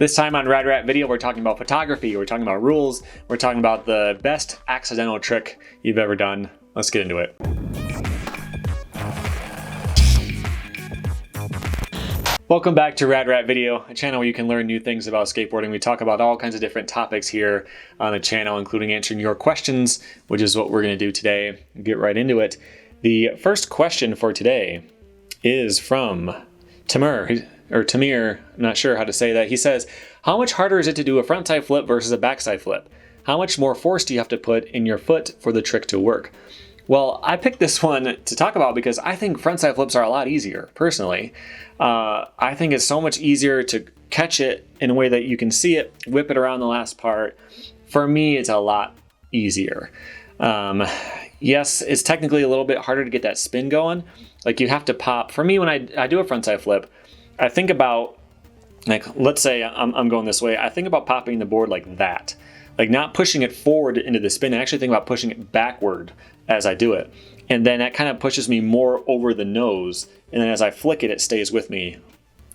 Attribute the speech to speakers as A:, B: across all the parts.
A: This time on Rad Rat Video, we're talking about photography, we're talking about rules, we're talking about the best accidental trick you've ever done. Let's get into it. Welcome back to Rad Rat Video, a channel where you can learn new things about skateboarding. We talk about all kinds of different topics here on the channel, including answering your questions, which is what we're going to do today. Get right into it. The first question for today is from Tamir, I'm not sure how to say that. He says, how much harder is it to do a frontside flip versus a backside flip? How much more force do you have to put in your foot for the trick to work? Well, I picked this one to talk about because I think frontside flips are a lot easier, personally. I think it's so much easier to catch it in a way that you can see it, whip it around the last part. For me, it's a lot easier. Yes, it's technically a little bit harder to get that spin going. Like you have to pop. For me, when I do a frontside flip, I think about, like, let's say I'm going this way. I think about popping the board like that. Like not pushing it forward into the spin. I actually think about pushing it backward as I do it. And then that kind of pushes me more over the nose. And then as I flick it, it stays with me.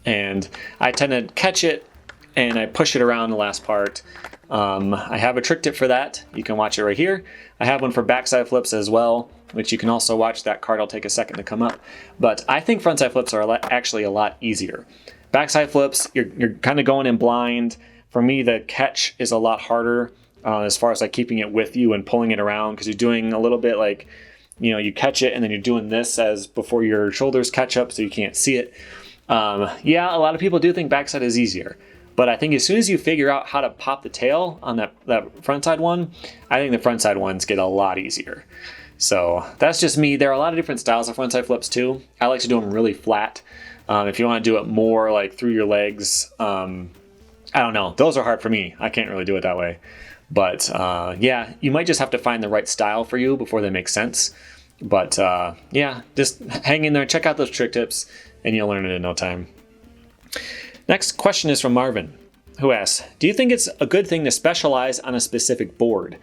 A: And I tend to catch it and I push it around the last part. I have a trick tip for that. You can watch it right here. I have one for backside flips as well, which you can also watch. That card will take a second to come up. But I think frontside flips are actually a lot easier. Backside flips, you're kind of going in blind. For me, the catch is a lot harder as far as like keeping it with you and pulling it around, because you're doing a little bit like, you know, you catch it and then you're doing this as before your shoulders catch up so you can't see it. Yeah, a lot of people do think backside is easier. But I think as soon as you figure out how to pop the tail on that frontside one, I think the frontside ones get a lot easier. So that's just me. There are a lot of different styles of frontside flips too. I like to do them really flat. If you want to do it more like through your legs, I don't know. Those are hard for me. I can't really do it that way. But yeah, you might just have to find the right style for you before they make sense. But yeah, just hang in there, check out those trick tips, and you'll learn it in no time. Next question is from Marvin, who asks, do you think it's a good thing to specialize on a specific board?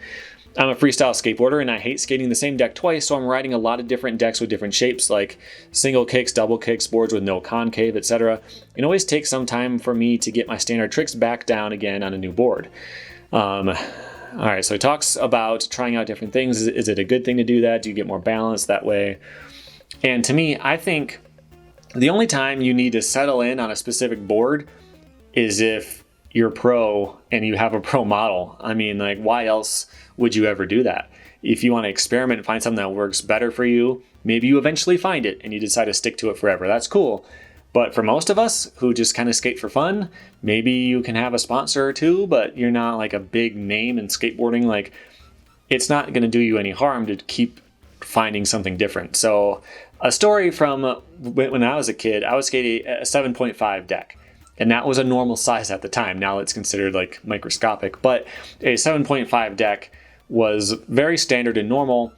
A: I'm a freestyle skateboarder and I hate skating the same deck twice, so I'm riding a lot of different decks with different shapes, like single kicks, double kicks, boards with no concave, etc. It always takes some time for me to get my standard tricks back down again on a new board. All right, so he talks about trying out different things. Is it a good thing to do that? Do you get more balance that way? And to me, I think the only time you need to settle in on a specific board is if you're pro and you have a pro model. I mean, like, why else would you ever do that? If you want to experiment and find something that works better for you, maybe you eventually find it and you decide to stick to it forever. That's cool. But for most of us who just kind of skate for fun, maybe you can have a sponsor or two, but you're not like a big name in skateboarding. Like, it's not going to do you any harm to keep finding something different. So a story from when I was a kid, I was skating a 7.5 deck. And that was a normal size at the time. Now it's considered like microscopic, but a 7.5 deck was very standard and normal.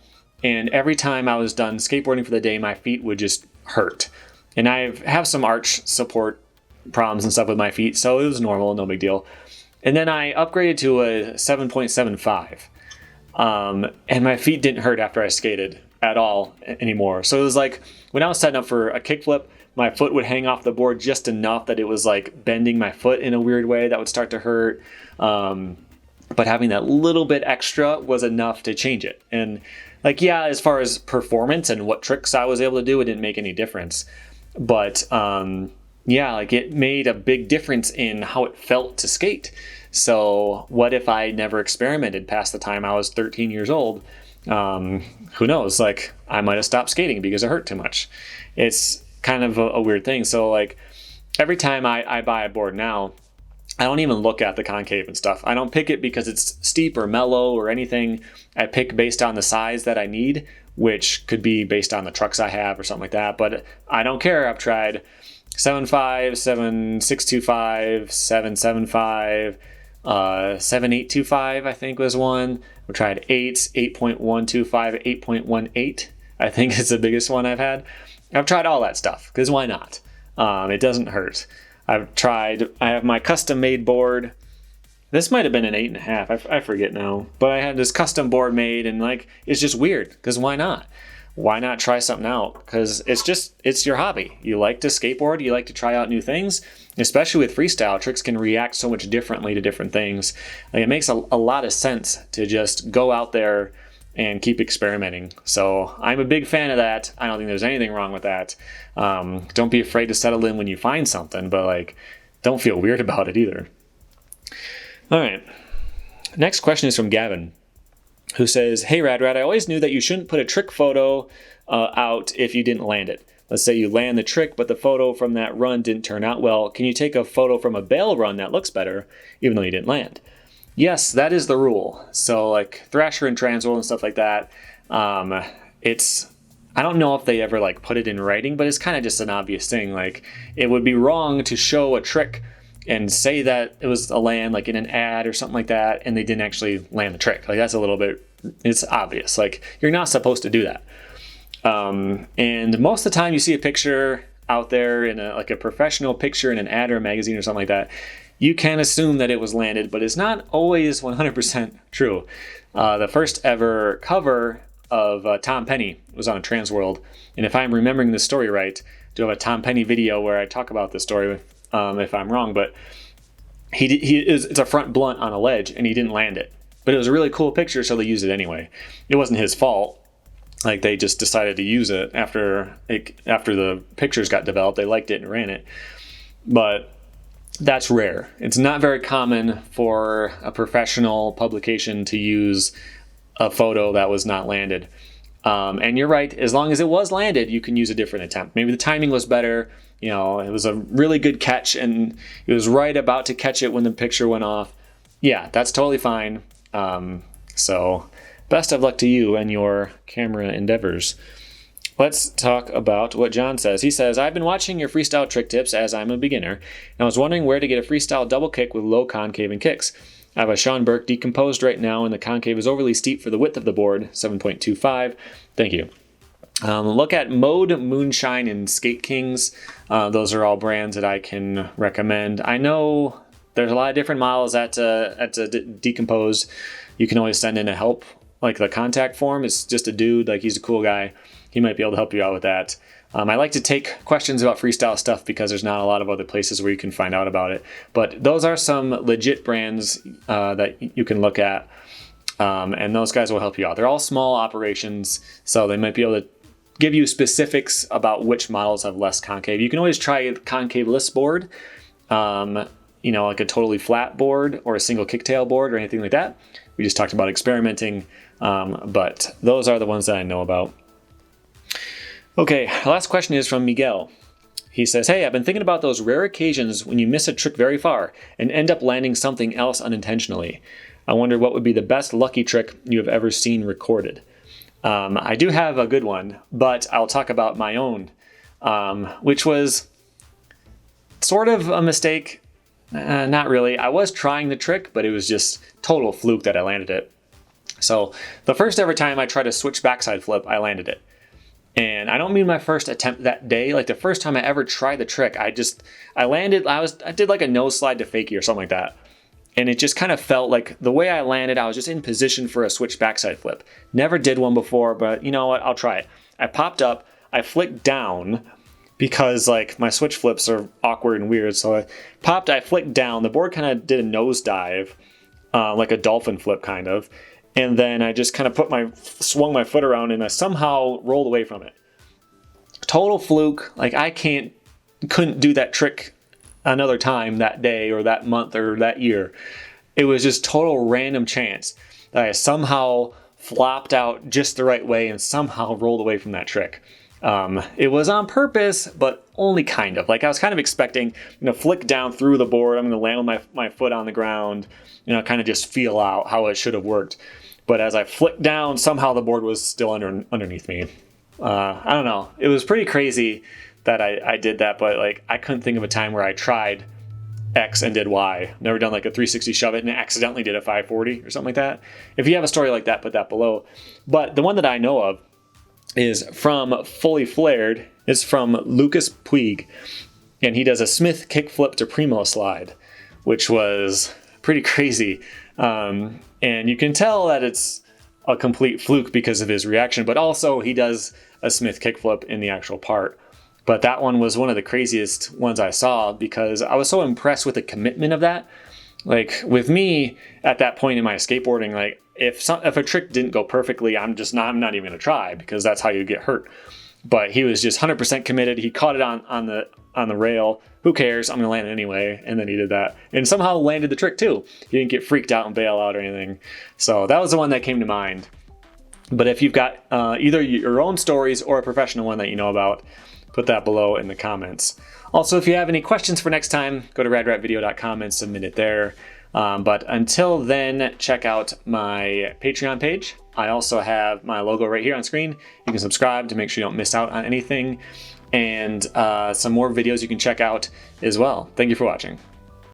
A: And every time I was done skateboarding for the day, my feet would just hurt. And I have some arch support problems and stuff with my feet, so it was normal, no big deal. And then I upgraded to a 7.75. And my feet didn't hurt after I skated at all anymore. So it was like when I was setting up for a kickflip, my foot would hang off the board just enough that it was like bending my foot in a weird way that would start to hurt. But having that little bit extra was enough to change it. And like, yeah, as far as performance and what tricks I was able to do, it didn't make any difference. But yeah, like it made a big difference in how it felt to skate. So what if I never experimented past the time I was 13 years old? Who knows? Like, I might have stopped skating because it hurt too much. It's kind of a weird thing. So like every time I buy a board now, I don't even look at the concave and stuff. I don't pick it because it's steep or mellow or anything. I pick based on the size that I need, which could be based on the trucks I have or something like that. But I don't care. I've tried 7.5, 7.625, 7.75, 7.825, I think was one. We tried 8, 8.125, 8.18, I think is the biggest one I've had. I've tried all that stuff, because why not? It doesn't hurt. I have my custom made board. This might have been an 8.5, I forget now. But I had this custom board made, and like, it's just weird, because why not? why not try something out? Because it's your hobby. You like to skateboard, you like to try out new things, especially with freestyle. Tricks can react so much differently to different things. Like, it makes a lot of sense to just go out there and keep experimenting. So I'm a big fan of that. I don't think there's anything wrong with that. Don't be afraid to settle in when you find something, but like, don't feel weird about it either. All right. Next question is from Gavin, who says, "Hey Rad, I always knew that you shouldn't put a trick photo out if you didn't land it. Let's say you land the trick, but the photo from that run didn't turn out well. Can you take a photo from a bail run that looks better, even though you didn't land?" Yes, that is the rule. So like Thrasher and Transworld and stuff like that, I don't know if they ever like put it in writing, but it's kind of just an obvious thing. Like, it would be wrong to show a trick and say that it was a land like in an ad or something like that, and they didn't actually land the trick. Like, that's a little bit, it's obvious. Like, you're not supposed to do that. And most of the time you see a picture out there in a professional picture in an ad or a magazine or something like that, you can assume that it was landed, but it's not always 100% true. The first ever cover of Tom Penny was on Transworld, and if I'm remembering the story right, I do have a Tom Penny video where I talk about this story, if I'm wrong, but it's a front blunt on a ledge, and he didn't land it. But it was a really cool picture, so they used it anyway. It wasn't his fault. Like, they just decided to use it after the pictures got developed. They liked it and ran it. But that's rare. It's not very common for a professional publication to use a photo that was not landed. And you're right, as long as it was landed, you can use a different attempt. Maybe the timing was better, it was a really good catch and it was right about to catch it when the picture went off. Yeah, that's totally fine. So best of luck to you and your camera endeavors. Let's talk about what John says. He says, "I've been watching your freestyle trick tips as I'm a beginner, and I was wondering where to get a freestyle double kick with low concave and kicks. I have a Sean Burke decomposed right now, and the concave is overly steep for the width of the board, 7.25. Thank you." Look at Mode, Moonshine, and Skate Kings. Those are all brands that I can recommend. I know there's a lot of different models at Decomposed. You can always send in a help, like the contact form. It's just a dude, like, he's a cool guy. He might be able to help you out with that. I like to take questions about freestyle stuff because there's not a lot of other places where you can find out about it. But those are some legit brands that you can look at, and those guys will help you out. They're all small operations, so they might be able to give you specifics about which models have less concave. You can always try a concave-less board, like a totally flat board or a single kicktail board or anything like that. We just talked about experimenting, but those are the ones that I know about. Okay, last question is from Miguel. He says, "Hey, I've been thinking about those rare occasions when you miss a trick very far and end up landing something else unintentionally. I wonder what would be the best lucky trick you have ever seen recorded." I do have a good one, but I'll talk about my own, which was sort of a mistake. Not really. I was trying the trick, but it was just total fluke that I landed it. So the first ever time I tried a switch backside flip, I landed it. And I don't mean my first attempt that day. Like, the first time I ever tried the trick, I did like a nose slide to fakie or something like that. And it just kind of felt like the way I landed, I was just in position for a switch backside flip. Never did one before, but you know what? I'll try it. I popped up, I flicked down because like my switch flips are awkward and weird. So I flicked down. The board kind of did a nosedive, like a dolphin flip kind of. And then I just kind of swung my foot around and I somehow rolled away from it. Total fluke. Like, I couldn't do that trick another time that day or that month or that year. It was just total random chance that I somehow flopped out just the right way and somehow rolled away from that trick. It was on purpose, but only kind of. Like, I was kind of expecting, flick down through the board. I'm going to land with my foot on the ground, kind of just feel out how it should have worked. But as I flicked down, somehow the board was still underneath me. I don't know. It was pretty crazy that I did that, but like, I couldn't think of a time where I tried X and did Y. Never done like a 360 shove it and accidentally did a 540 or something like that. If you have a story like that, put that below. But the one that I know of is from Fully Flared. It's from Lucas Puig, and he does a Smith kickflip to Primo slide, which was pretty crazy. And you can tell that it's a complete fluke because of his reaction, but also he does a Smith kickflip in the actual part. But that one was one of the craziest ones I saw because I was so impressed with the commitment of that. Like with me at that point in my skateboarding, like if a trick didn't go perfectly, I'm not even gonna try because that's how you get hurt. But he was just 100% committed. He caught it on the rail. Who cares? I'm gonna land it anyway. And then he did that and somehow landed the trick too. He didn't get freaked out and bail out or anything. So that was the one that came to mind. But if you've got either your own stories or a professional one that you know about, put that below in the comments. Also, if you have any questions for next time, go to radratvideo.com and submit it there. But until then, check out my Patreon page. I also have my logo right here on screen. You can subscribe to make sure you don't miss out on anything, and some more videos you can check out as well. Thank you for watching.